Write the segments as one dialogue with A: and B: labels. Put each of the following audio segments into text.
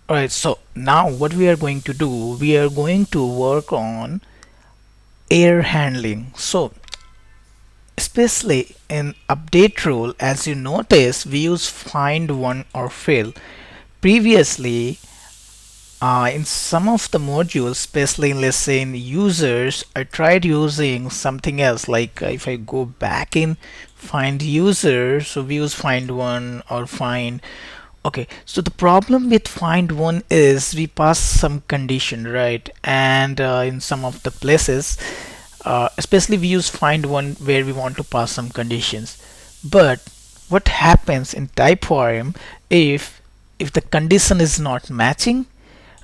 A: Alright, so now what we are going to do, we are going to work on error handling. So especially in update rule, as you notice, we use find one or fail. Previously, in some of the modules, especially let's say in users, I tried using something else. Like if I go back in find user, so we use find one or find. Okay, so the problem with find one is we pass some condition, right? And in some of the places, especially we use find one where we want to pass some conditions. But what happens in Typeform if the condition is not matching?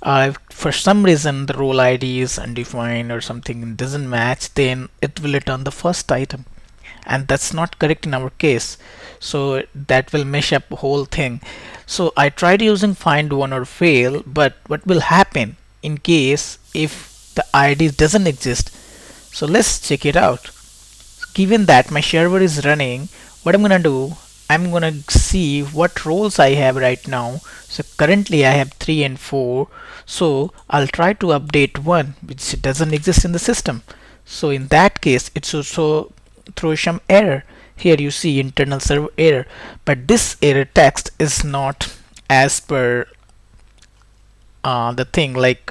A: If for some reason the role ID is undefined or something doesn't match, then it will return the first item, and that's not correct in our case. So that will mess up the whole thing. So I tried using find one or fail, but what will happen in case if the ID doesn't exist? So let's check it out. Given that my server is running, what I'm gonna do, I'm gonna see what roles I have right now. So currently I have 3 and 4. So I'll try to update one which doesn't exist in the system. So in that case, it should also throw some error. Here you see internal server error, but this error text is not as per the thing like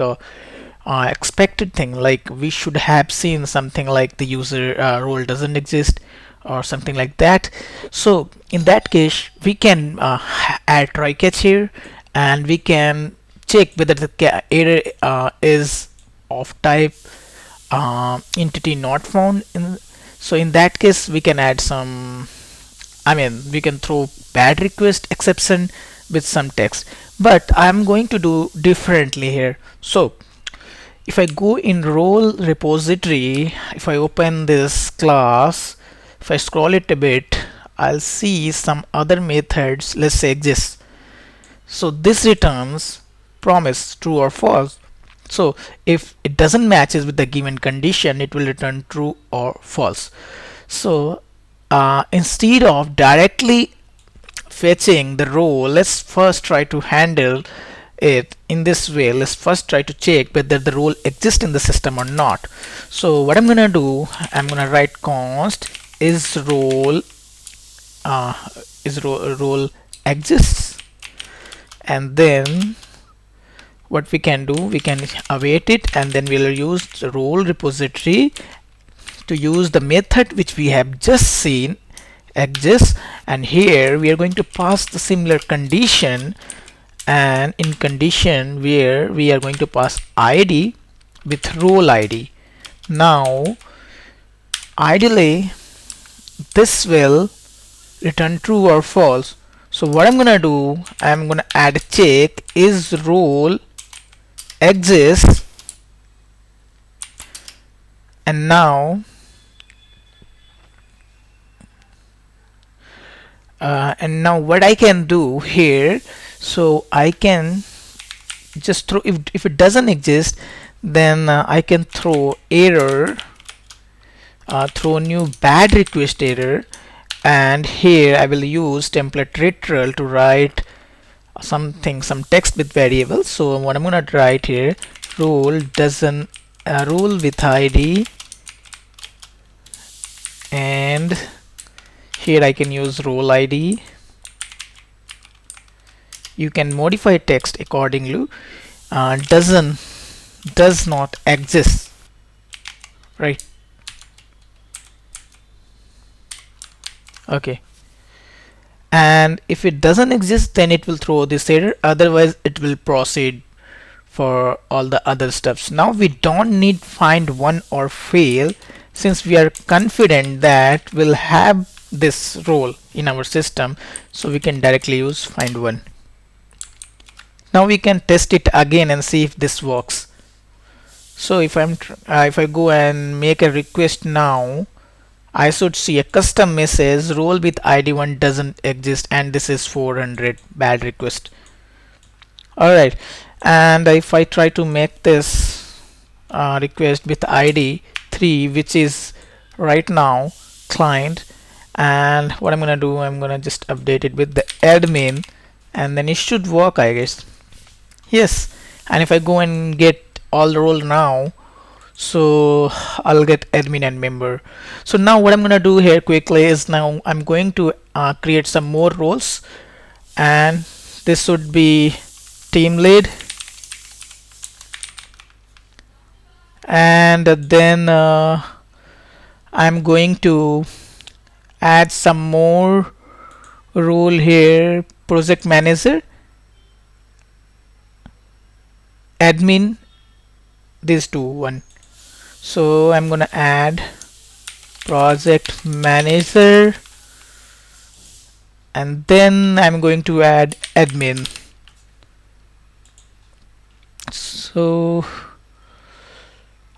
A: expected thing. Like we should have seen something like the user role doesn't exist or something like that. So in that case, we can add try catch here, and we can check whether the error is of type entity not found in. So in that case, we can add some, we can throw bad request exception with some text, but I'm going to do differently here. So if I go in role repository, if I open this class, if I scroll it a bit, I'll see some other methods, let's say exist. So this returns promise true or false. So if it doesn't matches with the given condition, it will return true or false. So instead of directly fetching the role, let's first try to handle it in this way. Let's first try to check whether the role exists in the system or not. So what I'm gonna do, I'm gonna write const is role role exists, and then what we can do, we can await it, and then we'll use the role repository to use the method which we have just seen exists, and here we are going to pass the similar condition, and in condition where we are going to pass ID with role ID. Now ideally this will return true or false. So what I'm gonna do, I'm gonna add a check is role exists, and now what I can do here, so I can just throw, if it doesn't exist, then I can throw error, throw new bad request error, and here I will use template literal to write some text with variables. So what I'm gonna write here, role doesn't role with ID, and here I can use role ID. You can modify text accordingly. Does not exist, right? Okay, and if it doesn't exist, then it will throw this error, otherwise it will proceed for all the other steps. Now we don't need find one or fail, since we are confident that we'll have this role in our system, so we can directly use find one. Now we can test it again and see if this works. So if I go and make a request now, I should see a custom message, role with ID1 doesn't exist, and this is 400 bad request. Alright, and if I try to make this request with ID 3, which is right now client, and what I'm gonna do, I'm gonna just update it with the admin, and then it should work, I guess. Yes, and if I go and get all the role now, so I'll get admin and member. So now what I'm gonna do here quickly is now I'm going to create some more roles, and this would be team lead, and then I'm going to add some more role here, project manager, admin, these two one. So I'm gonna add project manager, and then I'm going to add admin. So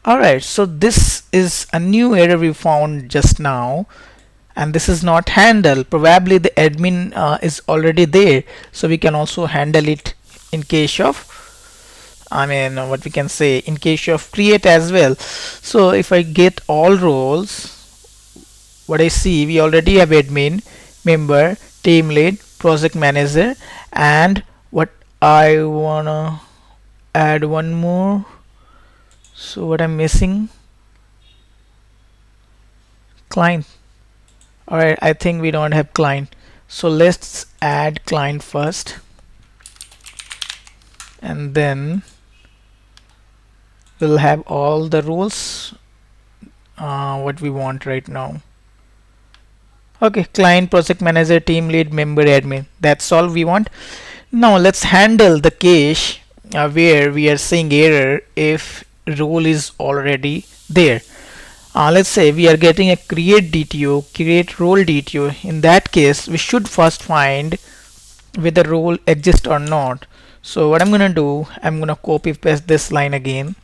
A: alright, so this is a new error we found just now, and this is not handled. Probably the admin is already there, so we can also handle it in case of, what we can say, in case of create as well. So if I get all roles, what I see, we already have admin, member, team lead, project manager, and what I wanna add one more. So what I'm missing, client. Alright, I think we don't have client, so let's add client first, and then we'll have all the roles what we want right now. Okay, client, project manager, team lead, member, admin, that's all we want. Now let's handle the case where we are seeing error if role is already there. Let's say we are getting a create DTO, create role DTO. In that case, we should first find whether role exists or not. So what I'm gonna do, I'm gonna copy paste this line again,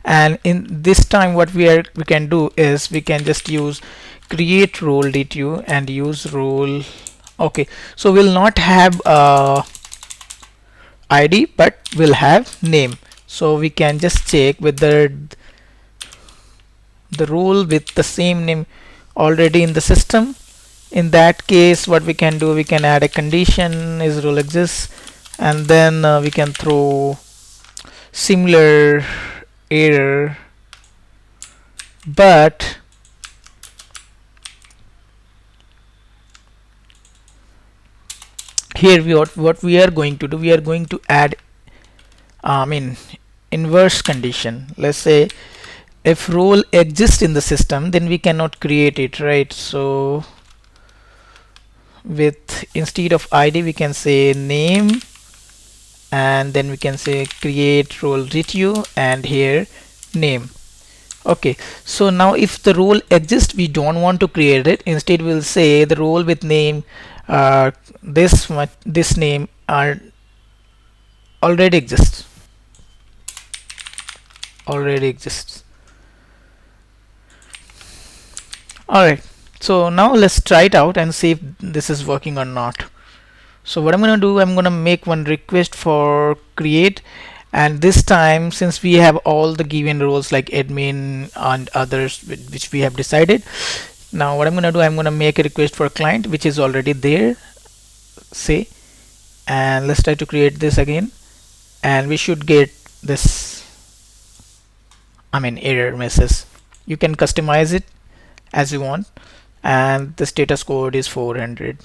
A: and in this time what we can do is we can just use create role DTO and use role. Okay, so we'll not have ID, but we'll have name. So we can just check whether the role with the same name already in the system. In that case, what we can do, we can add a condition is role exists, and then we can throw similar error, but here what we are going to do, we are going to add inverse condition. Let's say if role exists in the system, then we cannot create it, right? So with instead of ID we can say name, and then we can say create role DTO, and here name. Okay, so now if the role exists, we don't want to create it. Instead we'll say the role with name this name are already exists. Alright, so now let's try it out and see if this is working or not. So what I'm gonna do, I'm gonna make one request for create, and this time since we have all the given roles like admin and others which we have decided, now what I'm gonna do, I'm gonna make a request for client which is already there, say, and let's try to create this again, and we should get this error message. You can customize it as you want, and the status code is 400.